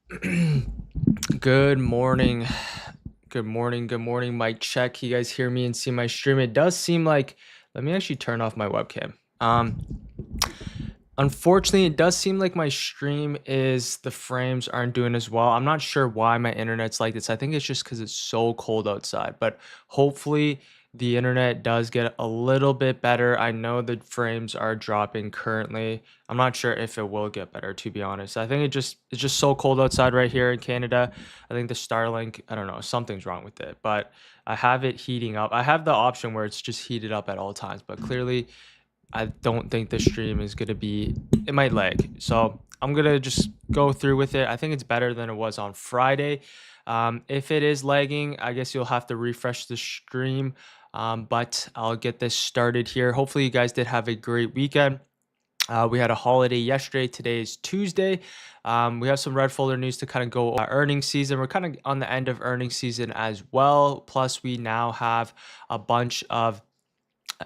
Good morning. Good morning. Good morning. Mic check. You guys hear me and see my stream? It does seem like, let me actually turn off my webcam. Unfortunately, it does seem like my stream is the frames aren't doing as well. I'm not sure why my internet's like this. I think it's just because it's so cold outside, but hopefully the internet does get a little bit better. I know the frames are dropping currently. I'm not sure if it will get better, to be honest. I think it's just so cold outside right here in Canada. I think the Starlink, I don't know, something's wrong with it, but I have it heating up. I have the option where it's just heated up at all times, but clearly I don't think the stream is going to be, it might lag. So I'm going to just go through with it. I think it's better than it was on Friday. If it is lagging, I guess you'll have to refresh the stream. But I'll get this started here. Hopefully you guys did have a great weekend. We had a holiday yesterday. Today is Tuesday. We have some red folder news to kind of go over earnings season. We're kind of on the end of earnings season as well. Plus, we now have a bunch of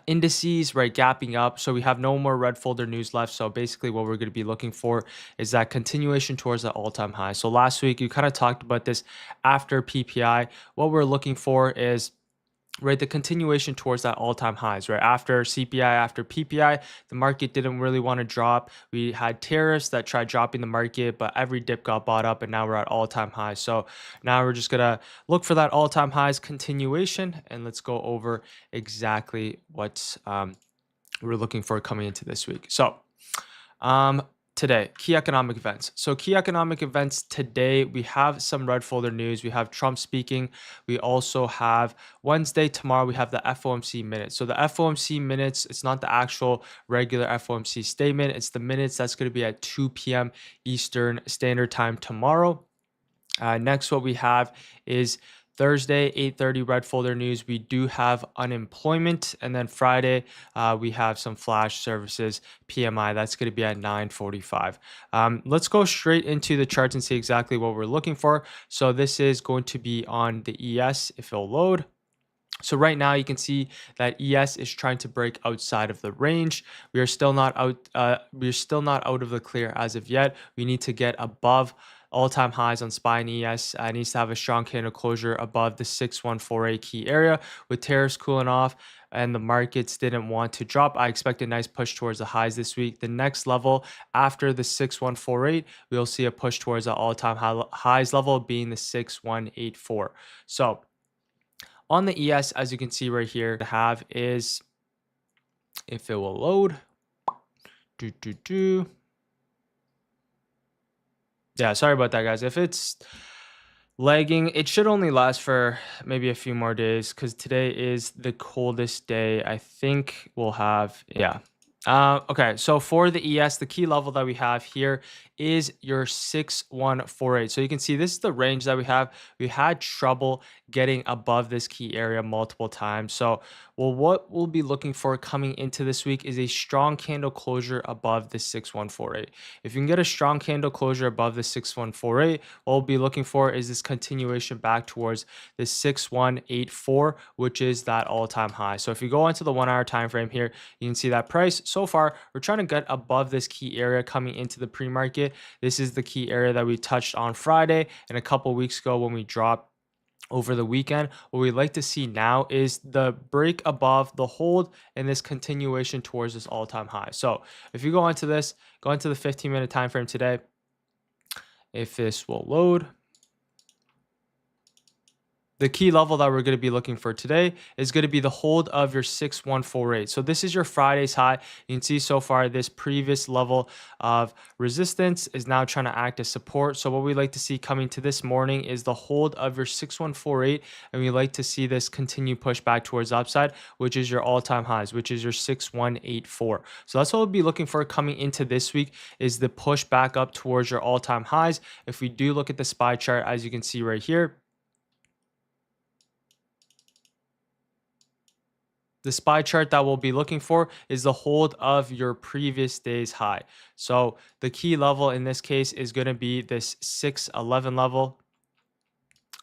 indices, right, gapping up. So we have no more red folder news left. So basically what we're going to be looking for is that continuation towards that all-time high. So last week you kind of talked about this after PPI. What we're looking for is, right, the continuation towards that all-time highs, right? After CPI, after PPI, the market didn't really want to drop. We had tariffs that tried dropping the market, but every dip got bought up and now we're at all-time highs. So now we're just gonna look for that all-time highs continuation, and let's go over exactly what we're looking for coming into this week. So um, today, key economic events. So key economic events today, we have some red folder news. We have Trump speaking. We also have Wednesday, tomorrow, we have the FOMC minutes. So the FOMC minutes, it's not the actual regular FOMC statement. It's the minutes that's going to be at 2 p.m. Eastern Standard Time tomorrow. Next, what we have is Thursday, 8:30 red folder news. We do have unemployment. And then Friday, we have some flash services PMI. That's going to be at 9:45. Let's go straight into the charts and see exactly what we're looking for. So this is going to be on the ES if it'll load. So right now you can see that ES is trying to break outside of the range. We are still not out. We're still not out of the clear as of yet. We need to get above all-time highs on SPY and ES. Needs to have a strong candle closure above the 6148 key area. With tariffs cooling off and the markets didn't want to drop, I expect a nice push towards the highs this week. The next level after the 6148, we'll see a push towards the all-time highs level being the 6184. So on the ES, as you can see right here, to have is, if it will load, yeah, sorry about that, guys. If it's lagging, it should only last for maybe a few more days because today is the coldest day. I think we'll have, yeah. Okay, so for the ES, the key level that we have here is your 6148. So you can see this is the range that we have. We had trouble getting above this key area multiple times. So, well, what we'll be looking for coming into this week is a strong candle closure above the 6148. If you can get a strong candle closure above the 6148, what we'll be looking for is this continuation back towards the 6184, which is that all-time high. So if you go into the 1 hour time frame here, you can see that price so far we're trying to get above this key area coming into the pre-market. This is the key area that we touched on Friday and a couple weeks ago when we dropped over the weekend. What we like to see now is the break above the hold and this continuation towards this all-time high. So if you go into this, go into the 15-minute time frame today, if this will load, the key level that we're going to be looking for today is going to be the hold of your 6148. So this is your Friday's high. You can see so far this previous level of resistance is now trying to act as support. So what we like to see coming to this morning is the hold of your 6148, and we like to see this continue push back towards the upside, which is your all-time highs, which is your 6184. So that's what we'll be looking for coming into this week, is the push back up towards your all-time highs. If we do look at the SPY chart, as you can see right here, the SPY chart that we'll be looking for is the hold of your previous day's high. So the key level in this case is going to be this 611 level.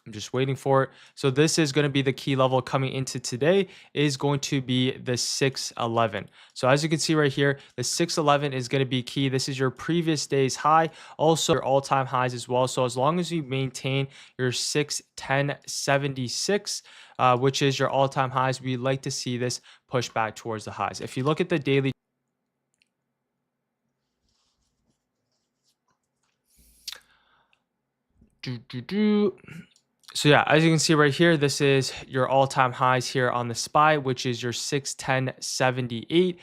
I'm just waiting for it. So this is going to be the key level coming into today is going to be the 611. So as you can see right here, the 611 is going to be key. This is your previous day's high, also your all-time highs as well. So as long as you maintain your 610.76, which is your all-time highs, we like to see this push back towards the highs. If you look at the daily, so yeah, as you can see right here, this is your all-time highs here on the SPY, which is your 610.78.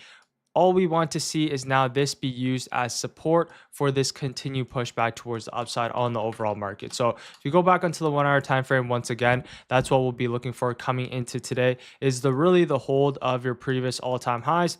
All we want to see is now this be used as support for this continued pushback towards the upside on the overall market. So if you go back onto the 1 hour time frame, once again, that's what we'll be looking for coming into today is the hold of your previous all-time highs.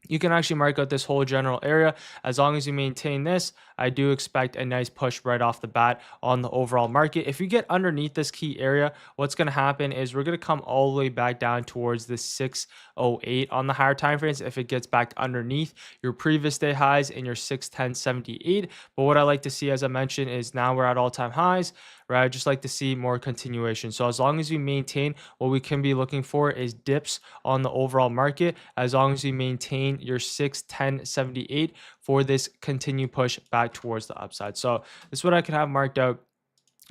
You can actually mark out this whole general area. As long as you maintain this, I do expect a nice push right off the bat on the overall market. If you get underneath this key area, what's going to happen is we're going to come all the way back down towards the 608 on the higher time frames if it gets back underneath your previous day highs in your 610.78. But what I like to see, as I mentioned, is now we're at all-time highs, right? I just like to see more continuation. So as long as we maintain, what we can be looking for is dips on the overall market. As long as you maintain your 610.78 for this continued push back towards the upside. So this is what I could have marked out.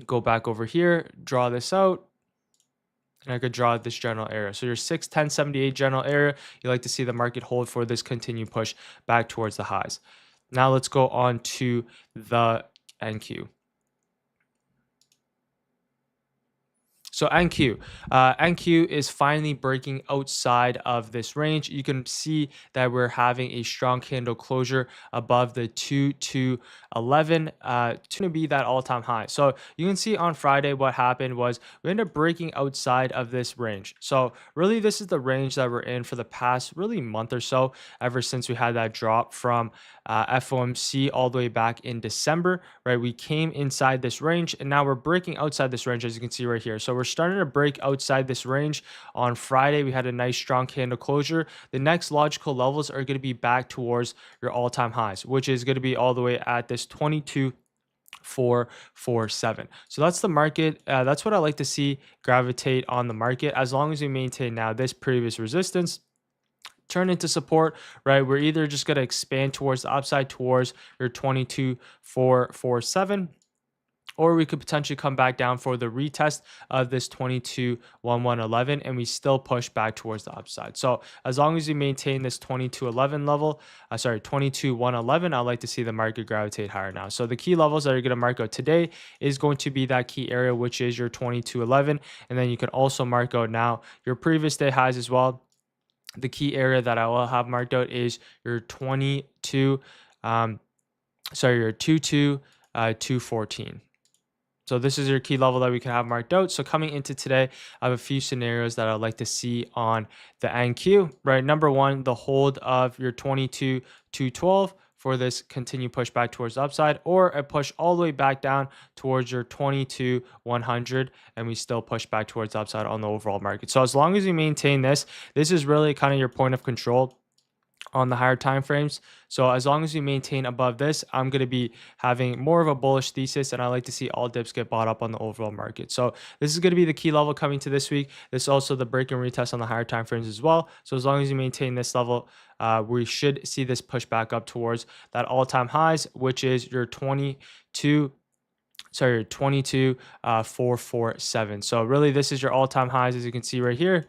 Go back over here, draw this out, and I could draw this general area. So your 610.78 general area, you like to see the market hold for this continued push back towards the highs. Now let's go on to the NQ. So NQ is finally breaking outside of this range. You can see that we're having a strong candle closure above the 2211 to be that all-time high. So you can see on Friday what happened was we ended up breaking outside of this range. So really this is the range that we're in for the past really month or so, ever since we had that drop from FOMC all the way back in December, right? We came inside this range and now we're breaking outside this range, as you can see right here. So we're starting to break outside this range. On Friday, we had a nice strong candle closure. The next logical levels are going to be back towards your all-time highs, which is going to be all the way at this 22.447. So that's the market. That's what I like to see gravitate on the market. As long as we maintain now this previous resistance, turn into support, right? We're either just going to expand towards the upside towards your 22.447, or we could potentially come back down for the retest of this 22.1111 and we still push back towards the upside. So as long as you maintain this 22.11 level, 22.111, I'd like to see the market gravitate higher now. So the key levels that you're going to mark out today is going to be that key area, which is your 22.11. And then you can also mark out now your previous day highs as well. The key area that I will have marked out is your 214. So this is your key level that we can have marked out. So coming into today, I have a few scenarios that I'd like to see on the NQ, right? Number one, the hold of your 22.212 for this continued push back towards the upside, or a push all the way back down towards your 22.100 and we still push back towards the upside on the overall market. So as long as you maintain this is really kind of your point of control on the higher time frames. So as long as you maintain above this, I'm going to be having more of a bullish thesis, and I like to see all dips get bought up on the overall market. So this is going to be the key level coming to this week. This is also the break and retest on the higher time frames as well. So as long as you maintain this level, we should see this push back up towards that all-time highs, which is your 22.447. So really this is your all-time highs, as you can see right here.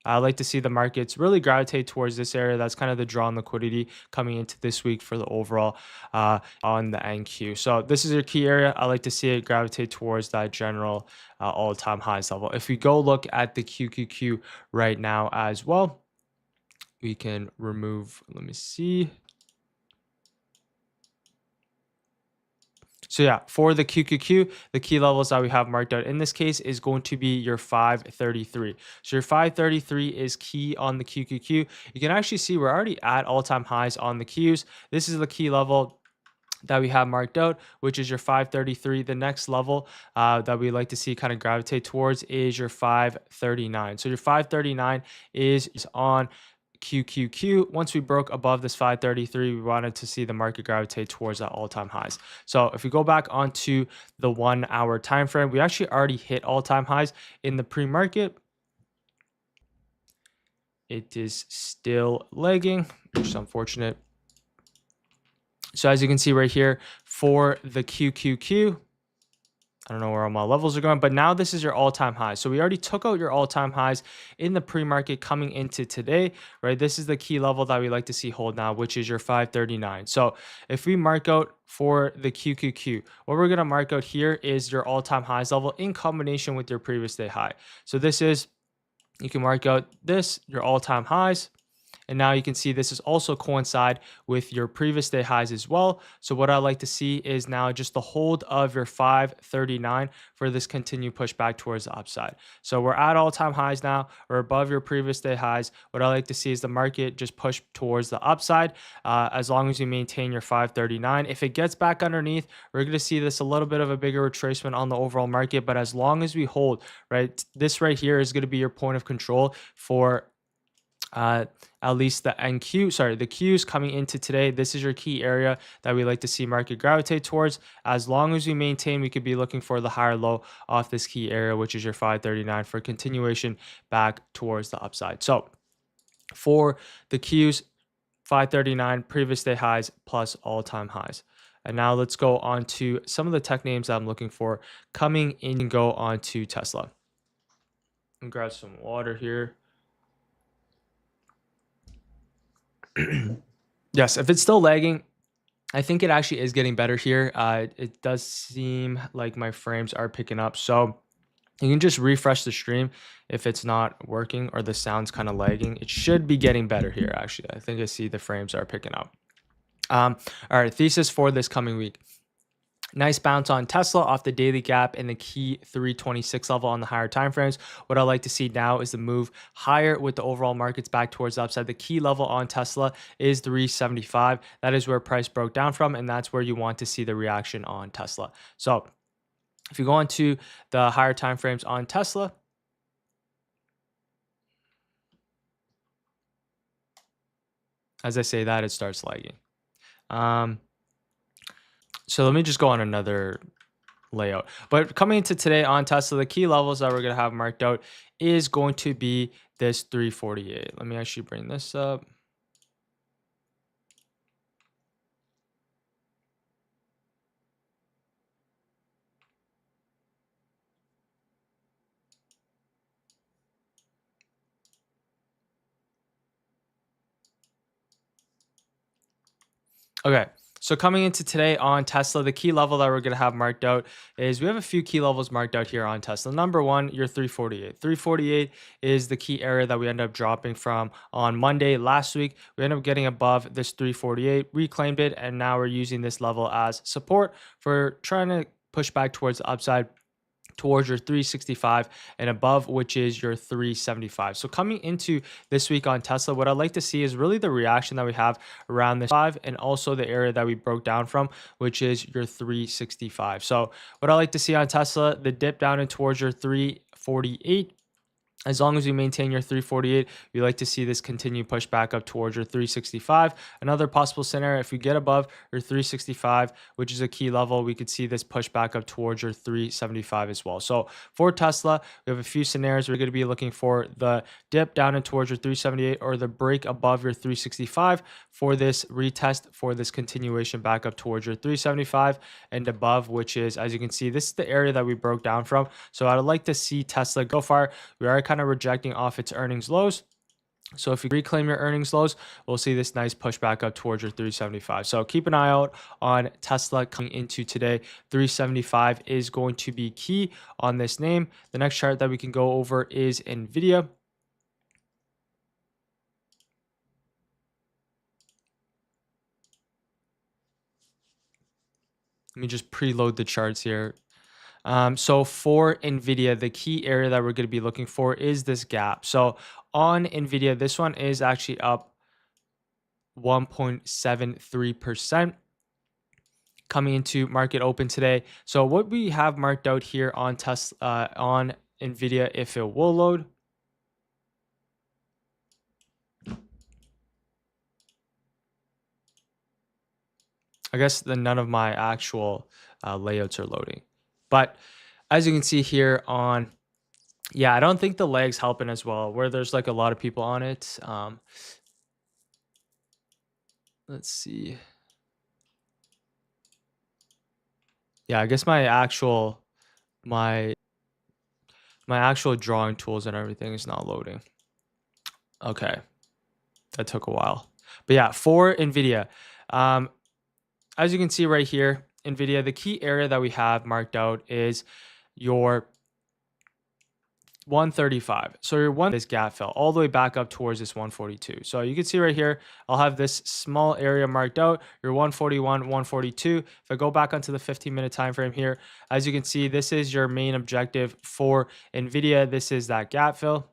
I like to see the markets really gravitate towards this area. That's kind of the draw on liquidity coming into this week for the overall on the NQ. So this is your key area. I like to see it gravitate towards that general all-time highs level. If we go look at the QQQ right now as well, we can remove, let me see. So yeah, for the QQQ, the key levels that we have marked out in this case is going to be your 533. So your 533 is key on the QQQ. You can actually see we're already at all-time highs on the Qs. This is the key level that we have marked out, which is your 533. The next level that we like to see kind of gravitate towards is your 539. So your 539 is on QQQ. Once we broke above this 533, we wanted to see the market gravitate towards that all-time highs. So if we go back onto the 1 hour time frame, we actually already hit all-time highs in the pre-market. It is still lagging, which is unfortunate. So as you can see right here for the QQQ, I don't know where all my levels are going, but now this is your all-time high. So we already took out your all-time highs in the pre-market coming into today, right? This is the key level that we like to see hold now, which is your 539. So if we mark out for the QQQ, what we're going to mark out here is your all-time highs level in combination with your previous day high. So this is, you can mark out this, your all-time highs. And now you can see this is also coincide with your previous day highs as well. So what I like to see is now just the hold of your 539 for this continued push back towards the upside. So we're at all-time highs now, or above your previous day highs. What I like to see is the market just push towards the upside as long as you maintain your 539. If it gets back underneath, we're going to see this a little bit of a bigger retracement on the overall market. But as long as we hold, right, this right here is going to be your point of control for at least the Qs coming into today. This is your key area that we like to see market gravitate towards. As long as we maintain, we could be looking for the higher low off this key area, which is your 539 for continuation back towards the upside. So for the Qs, 539 previous day highs plus all-time highs. And now let's go on to some of the tech names that I'm looking for coming in and go on to Tesla. And grab some water here. Yes, if it's still lagging, I think it actually is getting better here. It does seem like my frames are picking up. So you can just refresh the stream if it's not working or the sound's kind of lagging. It should be getting better here, actually. I think I see the frames are picking up. All right, thesis for this coming week. Nice bounce on Tesla off the daily gap and the key 326 level on the higher time frames. What I like to see now is the move higher with the overall markets back towards the upside. The key level on Tesla is 375. That is where price broke down from, and that's where you want to see the reaction on Tesla. So if you go on to the higher time frames on Tesla, as I say that, it starts lagging. So let me just go on another layout. But coming into today on Tesla, the key levels that we're going to have marked out is going to be this 348. Let me actually bring this up. Okay. So coming into today on Tesla, the key level that we're going to have marked out is we have a few key levels marked out here on Tesla. Number one, your 348. 348 is the key area that we end up dropping from on Monday last week. We end up getting above this 348, reclaimed it, and now we're using this level as support for trying to push back towards the upside towards your 365 and above, which is your 375. So coming into this week on Tesla, what I'd like to see is really the reaction that we have around this 5 and also the area that we broke down from, which is your 365. So what I like to see on Tesla, the dip down in towards your 348. As long as you maintain your 348, we like to see this continue push back up towards your 365. Another possible scenario, if we get above your 365, which is a key level, we could see this push back up towards your 375 as well. So for Tesla, we have a few scenarios. We're going to be looking for the dip down in towards your 378 or the break above your 365 for this retest, for this continuation back up towards your 375 and above, which is, as you can see, this is the area that we broke down from. So I'd like to see Tesla go far. We are kind of rejecting off its earnings lows. So if you reclaim your earnings lows, we'll see this nice push back up towards your 375. So keep an eye out on Tesla coming into today. 375 is going to be key on this name. The next chart that we can go over is NVIDIA. Let me just preload the charts here. So for NVIDIA, the key area that we're going to be looking for is this gap. So on NVIDIA, this one is actually up 1.73% coming into market open today. So what we have marked out here on Tesla, on NVIDIA, if it will load. I guess then none of my actual layouts are loading. But as you can see here on, yeah, I don't think the legs helping as well, where there's like a lot of people on it. Let's see. Yeah, I guess my my actual drawing tools and everything is not loading. Okay, that took a while. But yeah, for NVIDIA, um, as you can see right here, NVIDIA, the key area that we have marked out is your 135. So your one this gap fill all the way back up towards this 142. So you can see right here, I'll have this small area marked out, your 141, 142. If I go back onto the 15-minute time frame here, as you can see, this is your main objective for NVIDIA. This is that gap fill.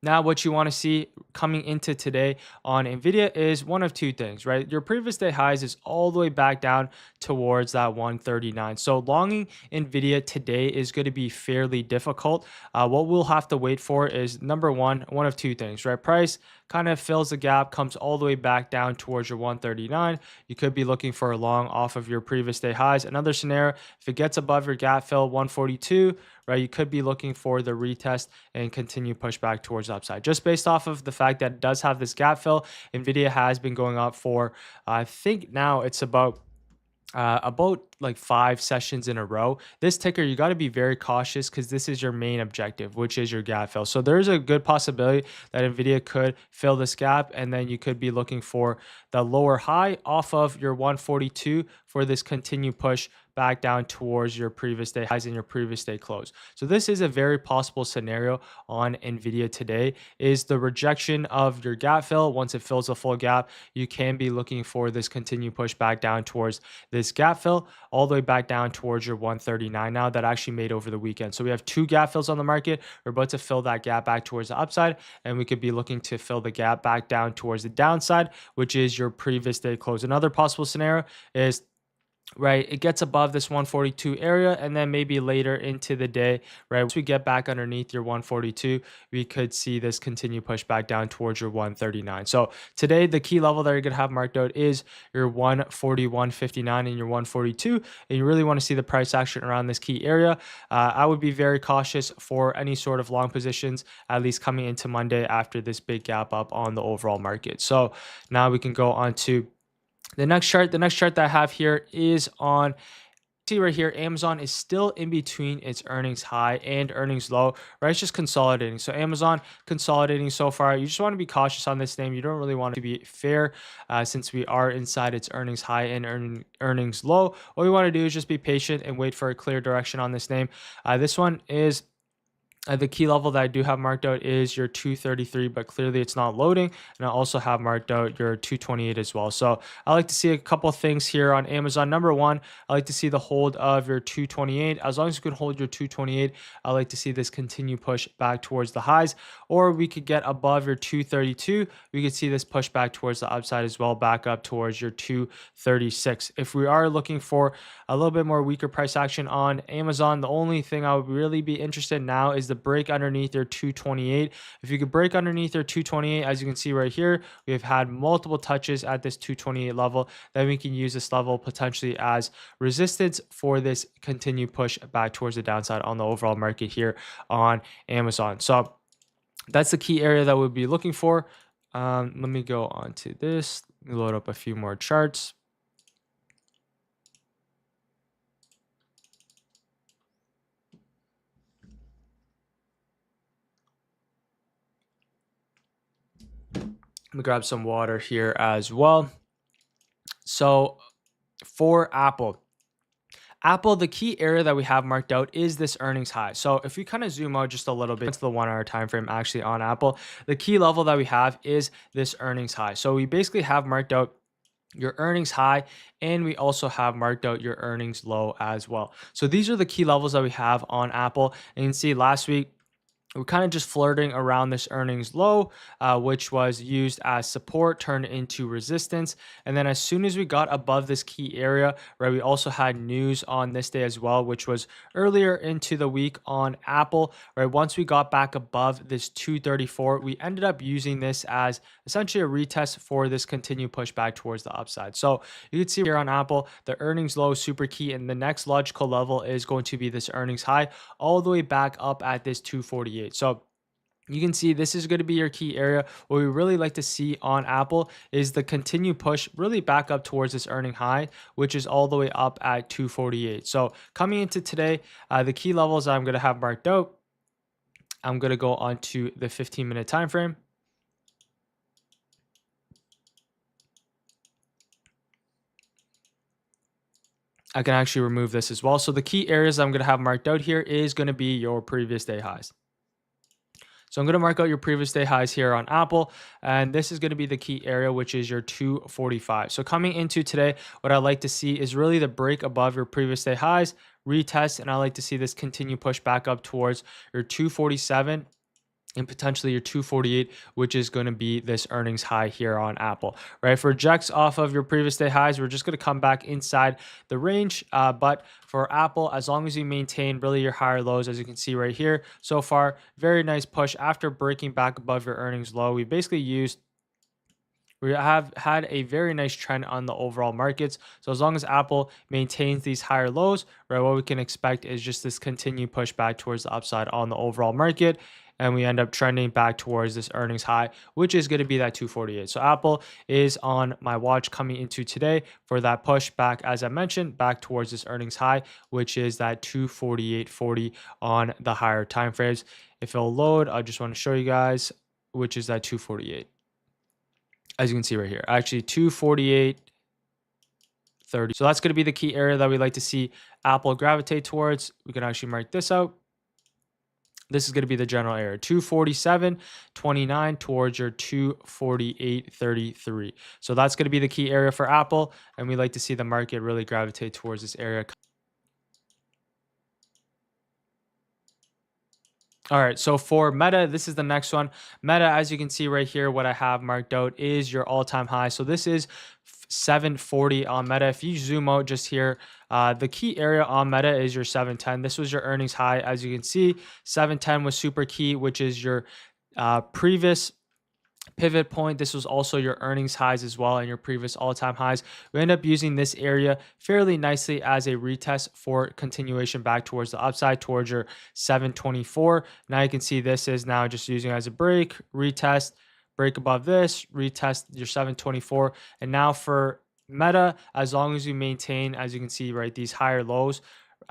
Now, what you want to see coming into today on NVIDIA is one of two things, right? Your previous day highs is all the way back down towards that 139. So longing NVIDIA today is going to be fairly difficult. What we'll have to wait for is number one of two things, right? Price kind of fills the gap, comes all the way back down towards your 139. You could be looking for a long off of your previous day highs. Another scenario, if it gets above your gap fill 142, right, you could be looking for the retest and continue pushback towards the upside. Just based off of the fact that it does have this gap fill, NVIDIA has been going up for, I think now it's about like 5 sessions in a row. This ticker, you got to be very cautious because this is your main objective, which is your gap fill. So there's a good possibility that NVIDIA could fill this gap, and then you could be looking for the lower high off of your 142 for this continued push back down towards your previous day highs and your previous day close. So this is a very possible scenario on NVIDIA today, is the rejection of your gap fill. Once it fills a full gap, you can be looking for this continued push back down towards this gap fill all the way back down towards your 139 now that actually made over the weekend. So we have two gap fills on the market. We're about to fill that gap back towards the upside, and we could be looking to fill the gap back down towards the downside, which is your previous day close. Another possible scenario is, right, it gets above this 142 area, and then maybe later into the day, right, once we get back underneath your 142, we could see this continue push back down towards your 139. So today, the key level that you're going to have marked out is your 141.59 and your 142, and you really want to see the price action around this key area. I would be very cautious for any sort of long positions, at least coming into Monday after this big gap up on the overall market. So now we can go on to the next chart that I have here is on, see right here, Amazon is still in between its earnings high and earnings low, right? It's just consolidating. So Amazon consolidating so far. You just want to be cautious on this name. You don't really want to be fair since we are inside its earnings high and earnings low. What we want to do is just be patient and wait for a clear direction on this name. This one is the key level that I do have marked out is your 233, but clearly it's not loading. And I also have marked out your 228 as well. So I like to see a couple things here on Amazon. Number one, I like to see the hold of your 228. As long as you can hold your 228, I like to see this continue push back towards the highs, or we could get above your 232. We could see this push back towards the upside as well, back up towards your 236. If we are looking for a little bit more weaker price action on Amazon, the only thing I would really be interested in now is the break underneath their 228. If you could break underneath their 228, as you can see right here, we have had multiple touches at this 228 level. Then we can use this level potentially as resistance for this continued push back towards the downside on the overall market here on Amazon. So that's the key area that we'll be looking for. Let me go on to this, load up a few more charts. Let me grab some water here as well. So for Apple, the key area that we have marked out is this earnings high. So if we kind of zoom out just a little bit to the 1 hour time frame actually on Apple, the key level that we have is this earnings high. So we basically have marked out your earnings high, and we also have marked out your earnings low as well. So these are the key levels that we have on Apple. And you can see last week we're kind of just flirting around this earnings low, which was used as support, turned into resistance. And then as soon as we got above this key area, right, we also had news on this day as well, which was earlier into the week on Apple, right? Once we got back above this 234, we ended up using this as essentially a retest for this continued pushback towards the upside. So you can see here on Apple, the earnings low is super key, and the next logical level is going to be this earnings high all the way back up at this 248. So you can see this is going to be your key area. What we really like to see on Apple is the continued push really back up towards this earning high, which is all the way up at 248. So coming into today, the key levels I'm going to have marked out. I'm going to go on to the 15-minute time frame. I can actually remove this as well. So the key areas I'm going to have marked out here is going to be your previous day highs. So I'm going to mark out your previous day highs here on Apple, and this is going to be the key area, which is your 245. So coming into today, what I like to see is really the break above your previous day highs, retest, and I like to see this continue push back up towards your 247 and potentially your 248, which is going to be this earnings high here on Apple, right? For rejects off of your previous day highs, we're just going to come back inside the range. But for Apple, as long as you maintain really your higher lows, as you can see right here, so far, very nice push after breaking back above your earnings low. We have had a very nice trend on the overall markets. So as long as Apple maintains these higher lows, right, what we can expect is just this continued push back towards the upside on the overall market. And we end up trending back towards this earnings high, which is going to be that 248. So Apple is on my watch coming into today for that push back, as I mentioned, back towards this earnings high, which is that 248.40 on the higher time frames. If it'll load, I just want to show you guys, which is that 248. As you can see right here, actually 248.30. So that's going to be the key area that we like to see Apple gravitate towards. We can actually mark this out. This is going to be the general area, 247.29 towards your 248.33. So that's going to be the key area for Apple, and we like to see the market really gravitate towards this area. All right, so for Meta, this is the next one. Meta, as you can see right here, what I have marked out is your all-time high. So this is 740 on Meta. If you zoom out just here, the key area on Meta is your 710. This was your earnings high. As you can see, 710 was super key, which is your previous pivot point. This was also your earnings highs as well and your previous all-time highs. We end up using this area fairly nicely as a retest for continuation back towards the upside towards your 724. Now you can see this is now just using as a break, retest, break above this, retest your 724. And now for Meta, as long as you maintain, as you can see, right, these higher lows,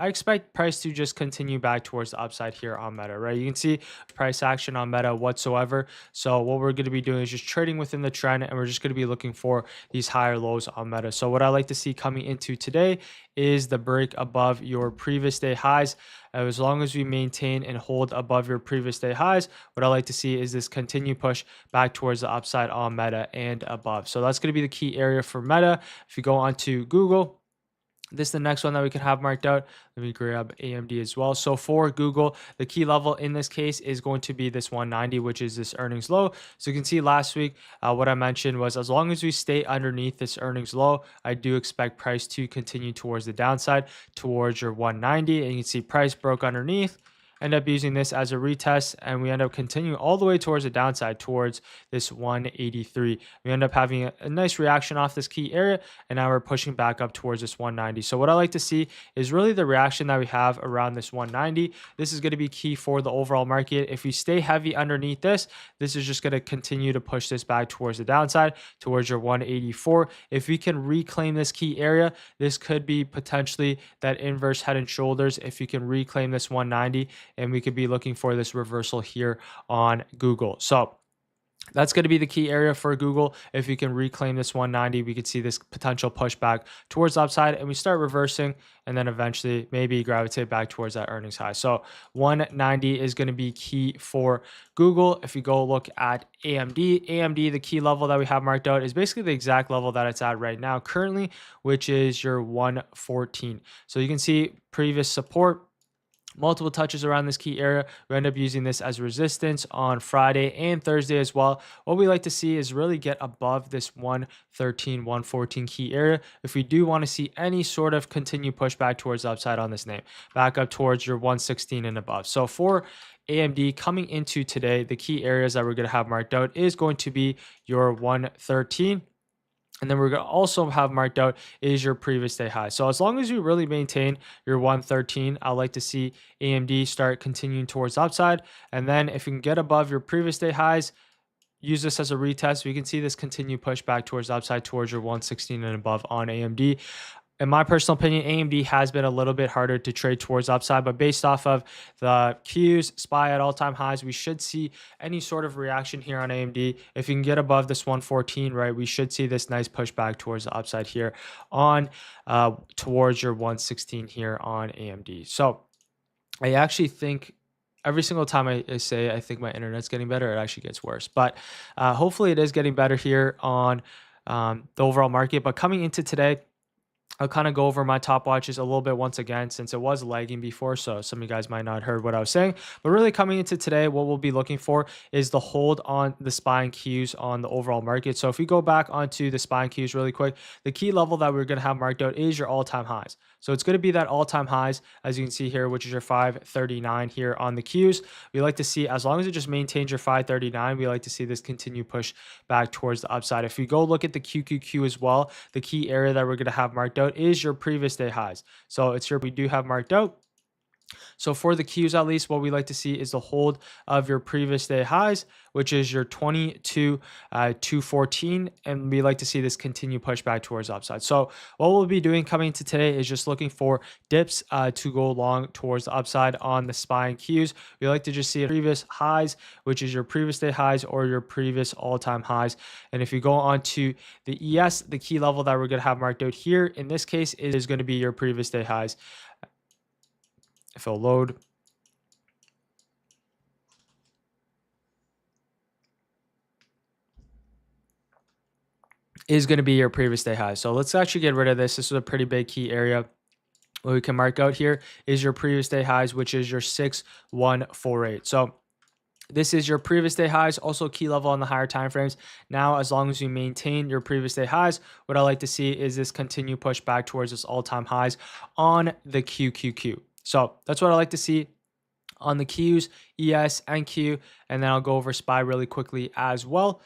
I expect price to just continue back towards the upside here on Meta, right? You can see price action on Meta whatsoever. So what we're going to be doing is just trading within the trend, and we're just going to be looking for these higher lows on Meta. So what I like to see coming into today is the break above your previous day highs. As long as we maintain and hold above your previous day highs, what I like to see is this continued push back towards the upside on Meta and above. So that's going to be the key area for Meta. If you go on to Google, this is the next one that we can have marked out. Let me grab AMD as well. So for Google, the key level in this case is going to be this 190, which is this earnings low. So you can see last week, what I mentioned was as long as we stay underneath this earnings low, I do expect price to continue towards the downside, towards your 190. And you can see price broke underneath, end up using this as a retest, and we end up continuing all the way towards the downside towards this 183. We end up having a nice reaction off this key area, and now we're pushing back up towards this 190. So what I like to see is really the reaction that we have around this 190. This is going to be key for the overall market. If we stay heavy underneath this, this is just going to continue to push this back towards the downside, towards your 184. If we can reclaim this key area, this could be potentially that inverse head and shoulders. If you can reclaim this 190, and we could be looking for this reversal here on Google. So that's going to be the key area for Google. If you can reclaim this 190, we could see this potential pushback towards the upside, and we start reversing and then eventually maybe gravitate back towards that earnings high. So 190 is going to be key for Google. If you go look at AMD, the key level that we have marked out is basically the exact level that it's at right now currently, which is your 114. So you can see previous support, multiple touches around this key area. We end up using this as resistance on Friday and Thursday as well. What we like to see is really get above this 113, 114 key area if we do want to see any sort of continued pushback towards the upside on this name, back up towards your 116 and above. So for AMD coming into today, the key areas that we're going to have marked out is going to be your 113. And then we're going to also have marked out is your previous day high. So as long as you really maintain your 113, I like to see AMD start continuing towards upside. And then if you can get above your previous day highs, use this as a retest. We can see this continue push back towards upside towards your 116 and above on AMD. In my personal opinion, AMD has been a little bit harder to trade towards upside, but based off of the Qs, SPY at all-time highs, we should see any sort of reaction here on AMD. If you can get above this 114, right, we should see this nice pushback towards the upside here on towards your 116 here on AMD. So I actually think every single time I say I think my internet's getting better, it actually gets worse. But hopefully it is getting better here on the overall market. But coming into today, I'll kind of go over my top watches a little bit once again, since it was lagging before. So some of you guys might not have heard what I was saying, but really coming into today, what we'll be looking for is the hold on the SPY and Qs on the overall market. So if we go back onto the SPY and Qs really quick, the key level that we're going to have marked out is your all-time highs. So it's going to be that all-time highs, as you can see here, which is your 539 here on the Qs. We like to see, as long as it just maintains your 539, we like to see this continue push back towards the upside. If we go look at the QQQ as well, the key area that we're going to have marked out is your previous day highs. So it's here we do have marked out. So for the Qs, at least, what we like to see is the hold of your previous day highs, which is your 214, and we like to see this continue push back towards upside. So what we'll be doing coming to today is just looking for dips to go long towards the upside on the SPY and Qs. We like to just see previous highs, which is your previous day highs or your previous all-time highs. And if you go on to the ES, the key level that we're going to have marked out here in this case is going to be your previous day highs. If it'll load. Is going to be your previous day high. So let's actually get rid of this. This is a pretty big key area. What we can mark out here is your previous day highs, which is your 6148. So this is your previous day highs, also key level on the higher time frames. Now, as long as you maintain your previous day highs, what I like to see is this continue push back towards this all-time highs on the QQQ. So that's what I like to see on the Qs, ES, and Q. And then I'll go over SPY really quickly as well.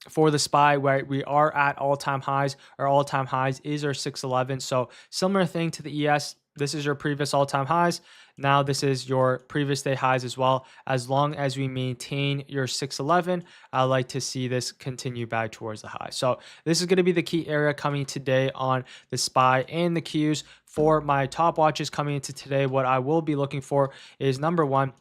For the SPY, where we are at all-time highs, our all-time highs is our 611. So similar thing to the ES. This is your previous all-time highs. Now this is your previous day highs as well. As long as we maintain your 611, I like to see this continue back towards the high. So this is going to be the key area coming today on the SPY and the Qs. For my top watches coming into today, what I will be looking for is number one,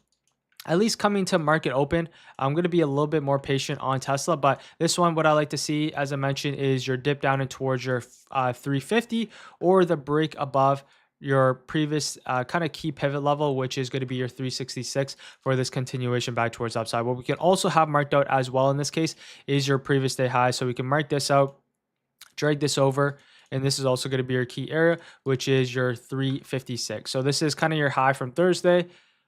at least coming to market open. I'm going to be a little bit more patient on Tesla, but this one, what I like to see, as I mentioned, is your dip down and towards your 350 or the break above your previous kind of key pivot level, which is going to be your 366 for this continuation back towards upside. What we can also have marked out as well in this case is your previous day high. So we can mark this out, drag this over, and this is also going to be your key area, which is your 356. So this is kind of your high from Thursday.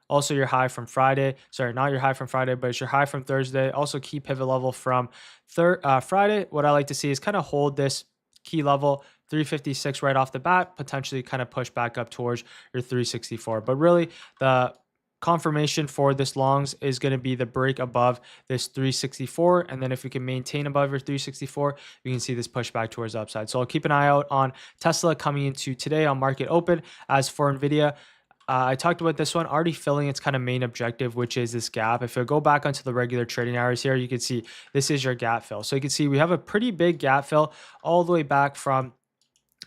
Also your high from Friday. Sorry, not your high from Friday, but it's your high from Thursday. Also key pivot level from Friday. What I like to see is kind of hold this key level 356 right off the bat, potentially kind of push back up towards your 364. But really the confirmation for this longs is going to be the break above this 364. And then if we can maintain above your 364, we can see this push back towards the upside. So I'll keep an eye out on Tesla coming into today on market open. As for NVIDIA, I talked about this one already filling its kind of main objective, which is this gap. If I go back onto the regular trading hours here, you can see this is your gap fill. So you can see we have a pretty big gap fill all the way back from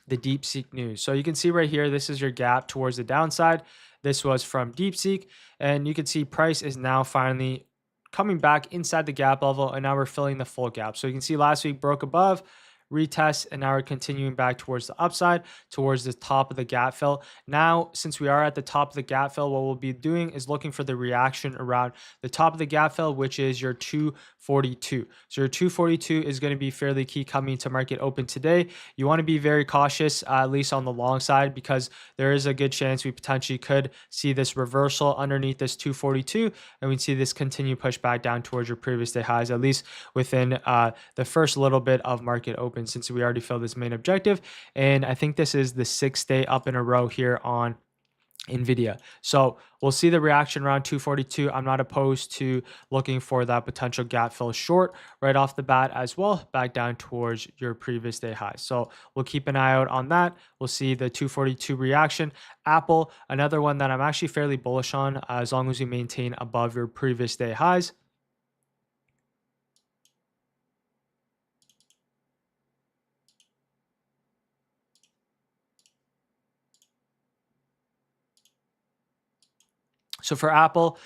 the DeepSeek news. So you can see right here, this is your gap towards the downside. This was from DeepSeek, and you can see price is now finally coming back inside the gap level, and now we're filling the full gap. So you can see last week broke above, retest, and now we're continuing back towards the upside, towards the top of the gap fill. Now, since we are at the top of the gap fill, what we'll be doing is looking for the reaction around the top of the gap fill, which is your 242. So your 242 is going to be fairly key coming to market open today. You want to be very cautious, at least on the long side, because there is a good chance we potentially could see this reversal underneath this 242, and we see this continue push back down towards your previous day highs, at least within the first little bit of market open, since we already filled this main objective. And I think this is the 6th day up in a row here on Nvidia. So we'll see the reaction around 242. I'm not opposed to looking for that potential gap fill short right off the bat as well, back down towards your previous day high. So we'll keep an eye out on that. We'll see the 242 reaction. Apple, another one that I'm actually fairly bullish on, as long as you maintain above your previous day highs. So for Apple,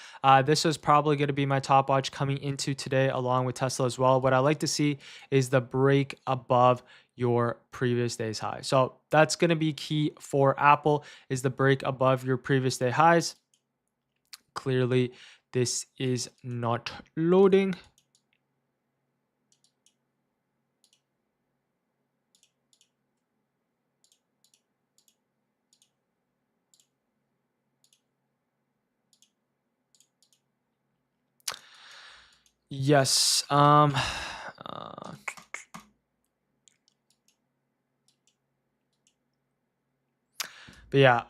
this is probably going to be my top watch coming into today, along with Tesla as well. What I like to see is the break above your previous day's high. So that's going to be key for Apple, is the break above your previous day highs. Clearly, this is not loading. Yes. But yeah,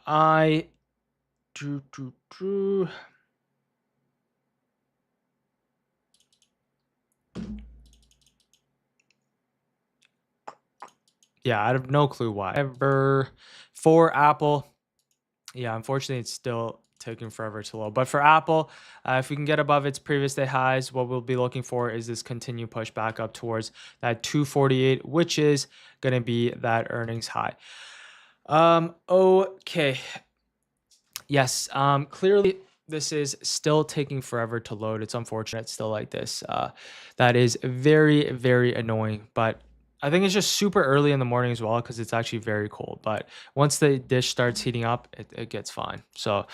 yeah, I have no clue why. Ever for Apple, yeah, unfortunately, it's still taking forever to load. But for Apple, if we can get above its previous day highs, what we'll be looking for is this continued push back up towards that 248, which is going to be that earnings high. Okay. Yes, clearly this is still taking forever to load. It's unfortunate it's still like this. That is very, very annoying. But I think it's just super early in the morning as well, because it's actually very cold. But once the dish starts heating up, it gets fine. So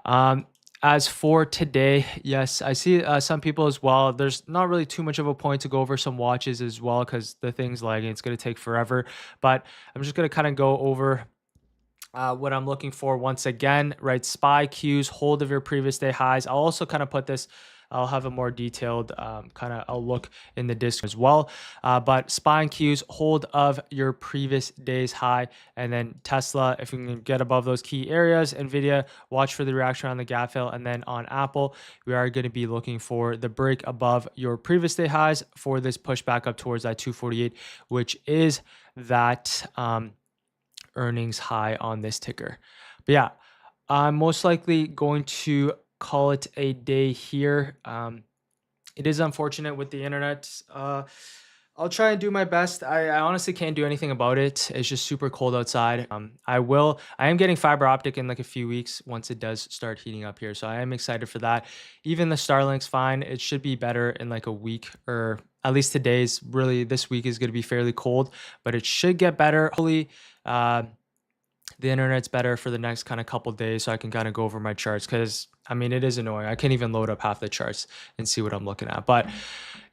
as for today, yes, I see some people as well. There's not really too much of a point to go over some watches as well, because the thing's lagging. It's going to take forever. But I'm just going to kind of go over what I'm looking for once again, right? SPY cues, hold of your previous day highs. I'll also kind of put this, I'll have a more detailed kind of a look in the disc as well. But SPY and cues, hold of your previous day's high. And then Tesla, if we can get above those key areas, Nvidia, watch for the reaction on the gap fill. And then on Apple, we are going to be looking for the break above your previous day highs for this push back up towards that 248, which is that earnings high on this ticker. But yeah, I'm most likely going to call it a day here. It is unfortunate with the internet. I'll try and do my best. I honestly can't do anything about it. It's just super cold outside. I am getting fiber optic in like a few weeks once it does start heating up here. So I am excited for that. Even the Starlink's fine. It should be better in like a week, or at least this week is going to be fairly cold, but it should get better. Hopefully, the internet's better for the next kind of couple days, so I can kind of go over my charts, because I mean, it is annoying. I can't even load up half the charts and see what I'm looking at. But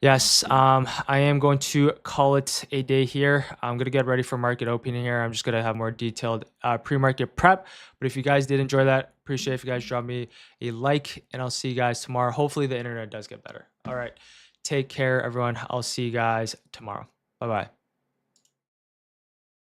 yes, I am going to call it a day here. I'm going to get ready for market opening here. I'm just going to have more detailed pre-market prep. But if you guys did enjoy that, appreciate if you guys drop me a like, and I'll see you guys tomorrow. Hopefully the internet does get better. All right. Take care, everyone. I'll see you guys tomorrow. Bye-bye.